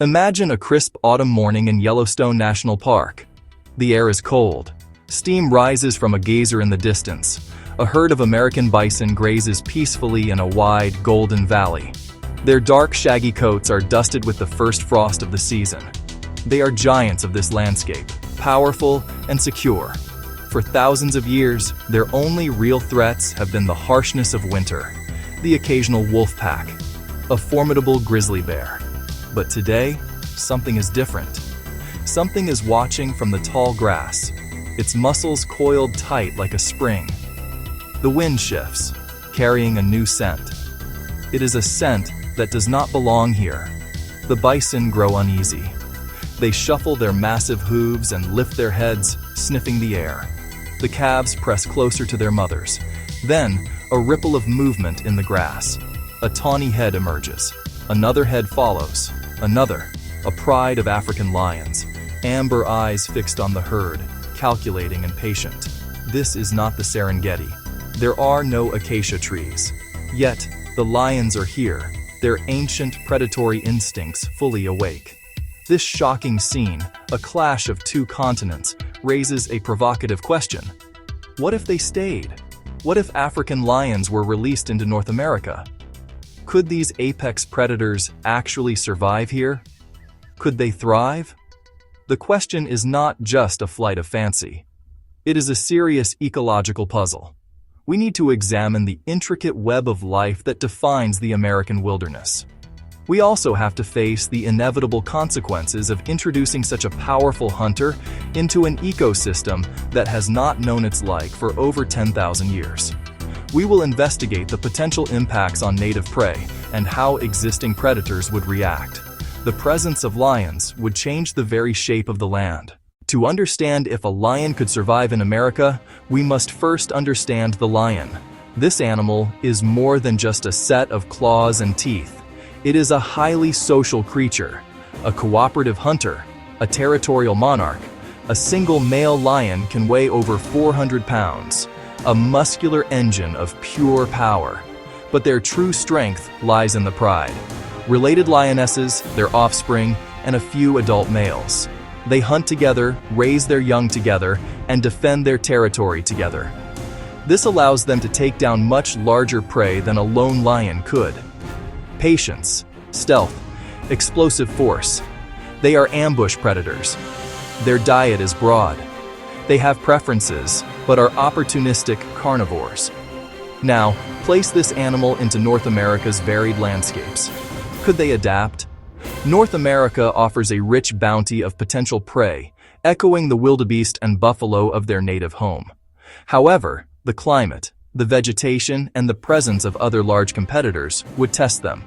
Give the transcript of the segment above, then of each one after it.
Imagine a crisp autumn morning in Yellowstone National Park. The air is cold. Steam rises from a geyser in the distance. A herd of American bison grazes peacefully in a wide, golden valley. Their dark, shaggy coats are dusted with the first frost of the season. They are giants of this landscape, powerful and secure. For thousands of years, their only real threats have been the harshness of winter, the occasional wolf pack, a formidable grizzly bear. But today, something is different. Something is watching from the tall grass, its muscles coiled tight like a spring. The wind shifts, carrying a new scent. It is a scent that does not belong here. The bison grow uneasy. They shuffle their massive hooves and lift their heads, sniffing the air. The calves press closer to their mothers. Then, a ripple of movement in the grass. A tawny head emerges. Another head follows. Another, a pride of African lions. Amber eyes fixed on the herd, calculating and patient. This is not the Serengeti. There are no acacia trees. Yet, the lions are here, their ancient predatory instincts fully awake. This shocking scene, a clash of two continents, raises a provocative question. What if they stayed? What if African lions were released into North America? Could these apex predators actually survive here? Could they thrive? The question is not just a flight of fancy. It is a serious ecological puzzle. We need to examine the intricate web of life that defines the American wilderness. We also have to face the inevitable consequences of introducing such a powerful hunter into an ecosystem that has not known its like for over 10,000 years. We will investigate the potential impacts on native prey and how existing predators would react. The presence of lions would change the very shape of the land. To understand if a lion could survive in America, we must first understand the lion. This animal is more than just a set of claws and teeth. It is a highly social creature, a cooperative hunter, a territorial monarch. A single male lion can weigh over 400 pounds, a muscular engine of pure power. But their true strength lies in the pride. Related lionesses, their offspring, and a few adult males. They hunt together, raise their young together, and defend their territory together. This allows them to take down much larger prey than a lone lion could. Patience, stealth, explosive force. They are ambush predators. Their diet is broad. They have preferences, but are opportunistic carnivores. Now, place this animal into North America's varied landscapes. Could they adapt? North America offers a rich bounty of potential prey, echoing the wildebeest and buffalo of their native home. However, the climate, the vegetation, and the presence of other large competitors would test them.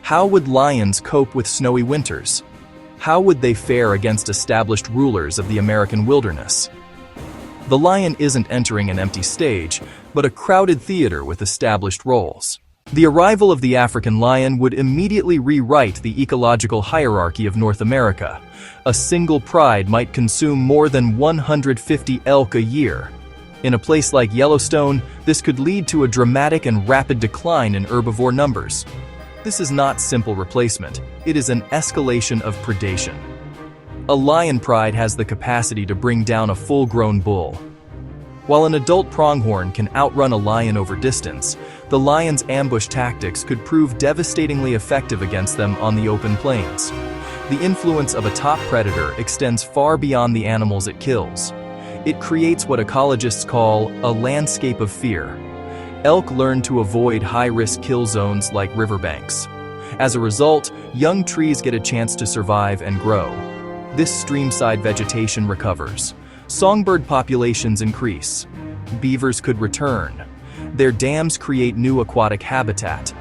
How would lions cope with snowy winters? How would they fare against established rulers of the American wilderness? The lion isn't entering an empty stage, but a crowded theater with established roles. The arrival of the African lion would immediately rewrite the ecological hierarchy of North America. A single pride might consume more than 150 elk a year. In a place like Yellowstone, this could lead to a dramatic and rapid decline in herbivore numbers. This is not simple replacement, it is an escalation of predation. A lion pride has the capacity to bring down a full-grown bull. While an adult pronghorn can outrun a lion over distance, the lion's ambush tactics could prove devastatingly effective against them on the open plains. The influence of a top predator extends far beyond the animals it kills. It creates what ecologists call a landscape of fear. Elk learn to avoid high-risk kill zones like riverbanks. As a result, young trees get a chance to survive and grow. This streamside vegetation recovers. Songbird populations increase. Beavers could return. Their dams create new aquatic habitat.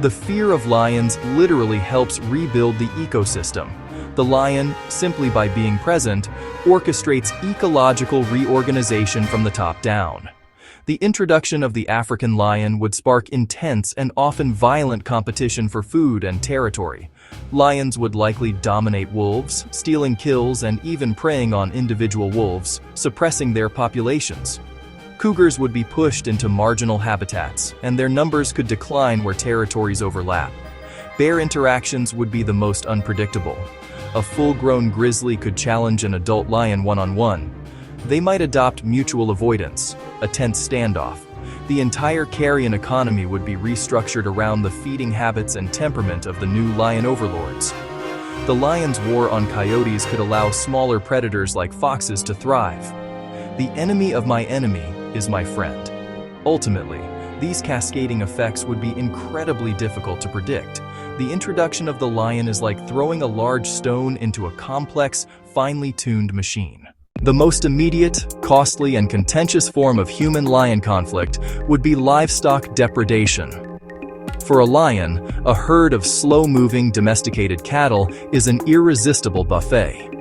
The fear of lions literally helps rebuild the ecosystem. The lion, simply by being present, orchestrates ecological reorganization from the top down. The introduction of the African lion would spark intense and often violent competition for food and territory. Lions would likely dominate wolves, stealing kills and even preying on individual wolves, suppressing their populations. Cougars would be pushed into marginal habitats, and their numbers could decline where territories overlap. Bear interactions would be the most unpredictable. A full-grown grizzly could challenge an adult lion one-on-one. They might adopt mutual avoidance, a tense standoff. The entire carrion economy would be restructured around the feeding habits and temperament of the new lion overlords. The lion's war on coyotes could allow smaller predators like foxes to thrive. The enemy of my enemy is my friend. Ultimately, these cascading effects would be incredibly difficult to predict. The introduction of the lion is like throwing a large stone into a complex, finely tuned machine. The most immediate, costly, and contentious form of human-lion conflict would be livestock depredation. For a lion, a herd of slow-moving, domesticated cattle is an irresistible buffet.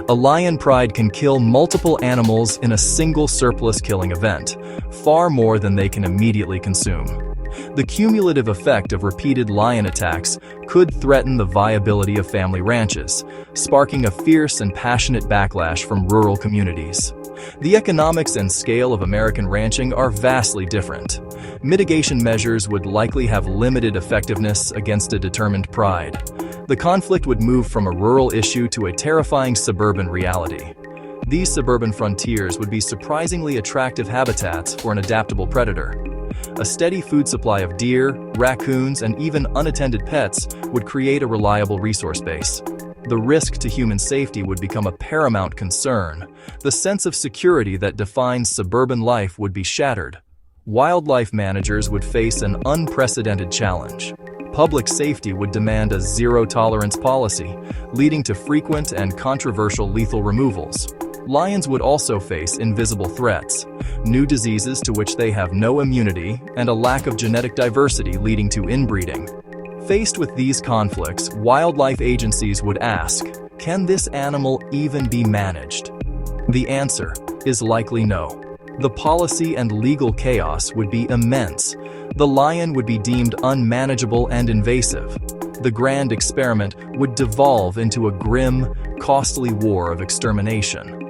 A lion pride can kill multiple animals in a single surplus-killing event, far more than they can immediately consume. The cumulative effect of repeated lion attacks could threaten the viability of family ranches, sparking a fierce and passionate backlash from rural communities. The economics and scale of American ranching are vastly different. Mitigation measures would likely have limited effectiveness against a determined pride. The conflict would move from a rural issue to a terrifying suburban reality. These suburban frontiers would be surprisingly attractive habitats for an adaptable predator. A steady food supply of deer, raccoons, and even unattended pets would create a reliable resource base. The risk to human safety would become a paramount concern. The sense of security that defines suburban life would be shattered. Wildlife managers would face an unprecedented challenge. Public safety would demand a zero-tolerance policy, leading to frequent and controversial lethal removals. Lions would also face invisible threats, new diseases to which they have no immunity, and a lack of genetic diversity leading to inbreeding. Faced with these conflicts, wildlife agencies would ask, can this animal even be managed? The answer is likely no. The policy and legal chaos would be immense. The lion would be deemed unmanageable and invasive. The grand experiment would devolve into a grim, costly war of extermination.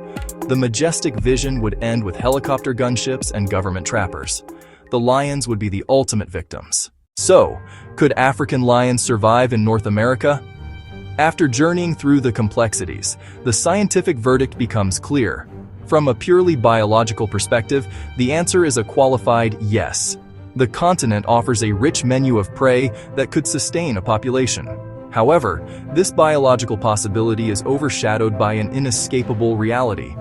The majestic vision would end with helicopter gunships and government trappers. The lions would be the ultimate victims. So, could African lions survive in North America? After journeying through the complexities, the scientific verdict becomes clear. From a purely biological perspective, the answer is a qualified yes. The continent offers a rich menu of prey that could sustain a population. However, this biological possibility is overshadowed by an inescapable reality.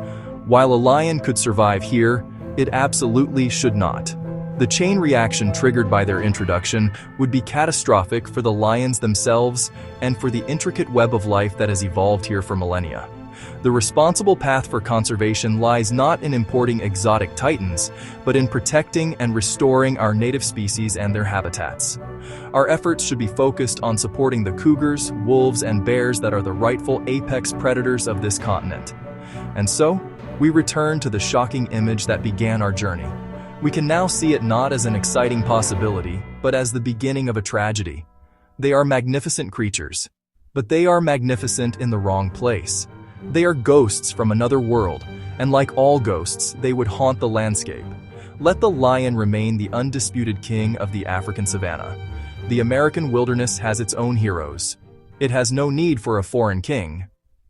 While a lion could survive here, it absolutely should not. The chain reaction triggered by their introduction would be catastrophic for the lions themselves and for the intricate web of life that has evolved here for millennia. The responsible path for conservation lies not in importing exotic titans, but in protecting and restoring our native species and their habitats. Our efforts should be focused on supporting the cougars, wolves, and bears that are the rightful apex predators of this continent. And so, we return to the shocking image that began our journey. We can now see it not as an exciting possibility, but as the beginning of a tragedy. They are magnificent creatures, but they are magnificent in the wrong place. They are ghosts from another world, and like all ghosts, they would haunt the landscape. Let the lion remain the undisputed king of the African savanna. The American wilderness has its own heroes. It has no need for a foreign king.